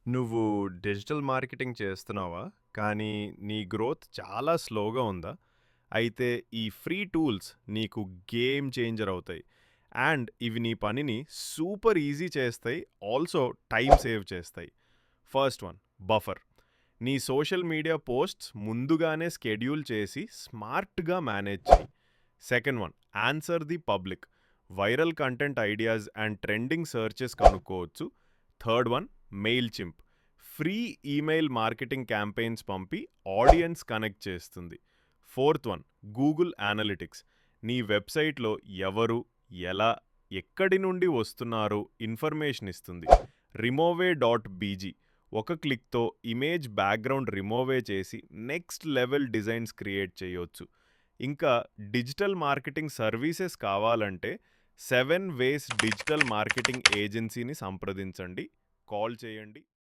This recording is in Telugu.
నువ్వు డిజిటల్ మార్కెటింగ్ చేస్తున్నావా? కానీ నీ గ్రోత్ చాలా స్లోగా ఉందా? అయితే ఈ ఫ్రీ టూల్స్ నీకు గేమ్ చేంజర్ అవుతాయి. అండ్ ఇవి నీ పనిని సూపర్ ఈజీ చేస్తాయి. ఆల్సో టైమ్ సేవ్ చేస్తాయి. First one, Buffer. నీ సోషల్ మీడియా పోస్ట్స్ ముందుగానే స్కెడ్యూల్ చేసి స్మార్ట్‌గా మేనేజ్ చెయ్యి. Second one, Answer the Public. Viral content ideas and trending searches కనుక్కోవచ్చు. Third one, Mailchimp. Free email marketing campaigns పంపి ఆడియన్స్ కనెక్ట్ చేస్తుంది. Fourth one, Google Analytics. నీ వెబ్సైట్లో ఎవరు, ఎలా, ఎక్కడి నుండి వస్తున్నారో ఇన్ఫర్మేషన్ ఇస్తుంది. రిమోవే డాట్ బీజీ. ఒక క్లిక్తో ఇమేజ్ బ్యాక్గ్రౌండ్ రిమోవే చేసి నెక్స్ట్ లెవెల్ డిజైన్స్ క్రియేట్ చేయొచ్చు. ఇంకా డిజిటల్ మార్కెటింగ్ సర్వీసెస్ కావాలంటే 7 వేస్ డిజిటల్ మార్కెటింగ్ ఏజెన్సీని సంప్రదించండి. కాల్ చేయండి.